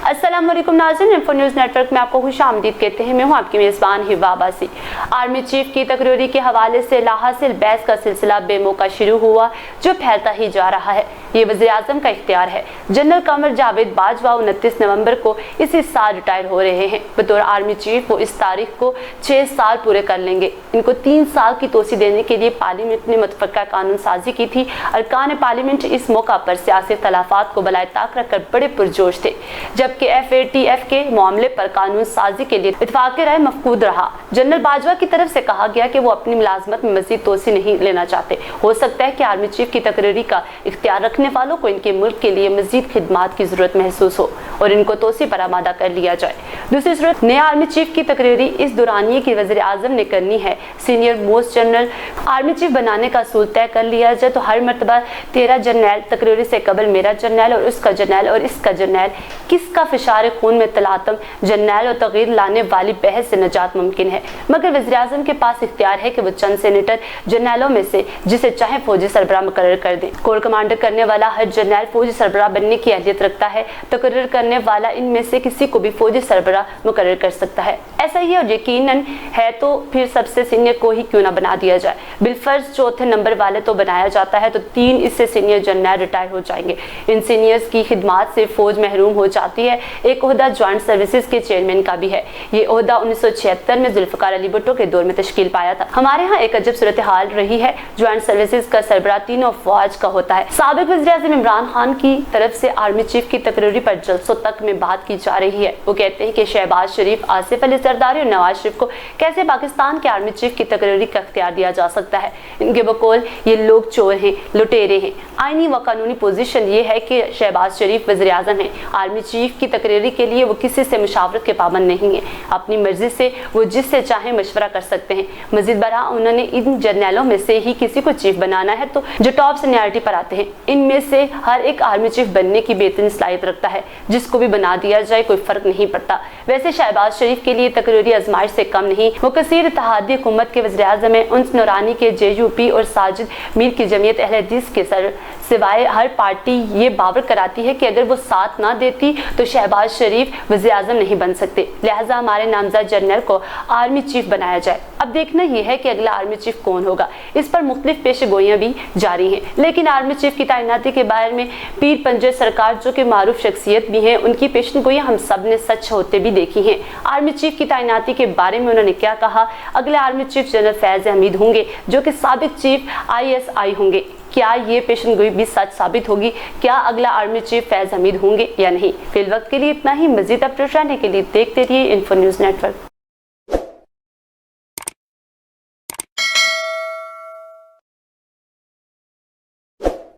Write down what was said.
अस्सलाम वालेकुम नाज़रीन, इंफो न्यूज़ नेटवर्क में आपको खुशामदीद कहते हैं। मैं हूं आपकी मेज़बान हिबा अब्बासी। आर्मी चीफ की तकरीरी के हवाले से लाहासिल बहस का सिलसिला बेमौका शुरू हुआ, जो फैलता ही जा रहा है। ये वज़ीर आज़म का इख्तियार है। जनरल कमर जावेद बाजवा 29 नवंबर को इसी साल रिटायर हो रहे हैं। बतौर आर्मी चीफ वो इस तारीख को 6 साल पूरे कर लेंगे। इनको 3 साल की तोसी देने के लिए पार्लियामेंट ने मुतफ़क्का कानून साजी की थी। अरकान पार्लियामेंट इस मौका पर सियासी इख्तिलाफ़ात को बलाए ताक रखकर बड़े पुरजोश थे, जबकि FATF के मामले पर कानून साजी के लिए इत्तेफाक राय मफकूद रहा। जनरल बाजवा की तरफ से कहा गया कि वो अपनी मुलाजमत में मजीद तोसी नहीं लेना चाहते। हो सकता है कि आर्मी चीफ की तकरीरी का इख्तियार रखने वालों को इनके मुल्क के लिए मजीद खिदमात की जरूरत महसूस हो और इनको तोसी पर आमादा कर लिया जाए। दूसरी सूरत, नए आर्मी चीफ की तकरीरी इस दौरानिए की वज़ीर आज़म ने करनी है। Senior most general army chief बनाने का असूल तय कर लिया जाए तो हर मरतबा 13 जर्नैल तकरीरी से कबल मेरा जर्नैल और उसका जर्नैल और इसका जर्नैल, किसका फिशार खून में तलातम जर्नैल और तगीर लाने वाली बहस से निजात मुमकिन है। मगर वज़ीर आज़म के पास इख्तियार है कि वो चंद सेनेटर जर्नैलों में से जिसे चाहे फौजी सरबराह मुकर्रर कर दें। कोर कमांडर करने वाला हर जर्नैल फौजी सरबराह बनने की अहलियत रखता है। तकर्रर करने वाला इनमें से किसी को भी फौजी सरबराह मुकर्रर कर सकता है। ऐसा ही और यकीनन है तो फिर सबसे सीनियर को ही क्यों ना बना दिया जाए। बिलफर्ज चौथे नंबर वाले तो बनाया जाता है तो 3 इससे सीनियर जर्नैल रिटायर हो जाएंगे। इन सीनियर्स की खिदमात से फौज महरूम हो जाती है। एक ओहदा ज्वाइंट सर्विसेज के चेयरमैन का भी है। ये ओहदा 1976 में जुल्फ़िकार अली भुट्टो के दौर में तश्कील पाया था। हमारे यहाँ एक अजब सूरत हाल रही है। ज्वाइंट सर्विसेज का सरबराह तीनों फौज का होता है। साबिक वज़ीर आज़म इमरान खान की तरफ से आर्मी चीफ की तकरीरी पर जलसों तक में बात की जा रही है। वो कहते हैं कि शहबाज शरीफ, आसिफ अली जरदारी और नवाज शरीफ को कैसे पाकिस्तान के आर्मी चीफ की तकरीरी का इख्तियार दिया जा सकता है। इनके बकौल ये लोग चोर हैं, लुटेरे हैं। आईनी व कानूनी पोजीशन ये है कि शहबाज शरीफ वज़ीर आज़म हैं। आर्मी चीफ की तकरीरी के लिए वो किसी से मुशावरत के पाबंद नहीं है। अपनी मर्जी से वो जिससे चाहे मशवरा कर सकते हैं। मजीद बरा उन्होंने इन जर्नैलों में से ही किसी को चीफ बनाना है तो जो टॉप सीनियरिटी पर आते हैं, इनमें से हर एक आर्मी चीफ बनने की बेहतरीन सलाहियत रखता है। जिसको भी बना दिया जाए कोई फर्क नहीं पड़ता। वैसे शहबाज शरीफ के लिए तकरीरी आजमाइश से कम नहीं। वो कसीर इत्तेहादी हुकूमत के वज़ीर आज़म हैं। उनस नूरानी के JUP और साजिद मीर की जमीयत अहले हदीस के सिवाय हर पार्टी ये बावर कराती है कि अगर वो साथ ना देती तो शहबाज शरीफ वज़ीर आज़म नहीं बन सकते। लिहाजा हमारे नामज़द जर्नल को आर्मी चीफ बनाया जाए। अब देखना यह है कि अगला आर्मी चीफ कौन होगा। इस पर मुख्तलिफ पेशगोइयाँ भी जारी हैं, लेकिन आर्मी चीफ की तैनाती के बारे में पीर पंजे सरकार जो कि मारूफ शख्सियत भी हैं, उनकी पेशगोइयाँ हम सब ने सच होते भी देखी हैं। आर्मी चीफ की तैनाती के बारे में उन्होंने क्या कहा। अगले आर्मी चीफ जनरल फैज़ हमीद होंगे जो कि साबिक चीफ ISI होंगे। क्या ये पेशनगोई भी सच साबित होगी? क्या अगला आर्मी चीफ फैज़ हमीद होंगे या नहीं? फिल वक्त के लिए इतना ही। मजीद अपडेट रहने के लिए देखते रहिए इंफो न्यूज़ नेटवर्क।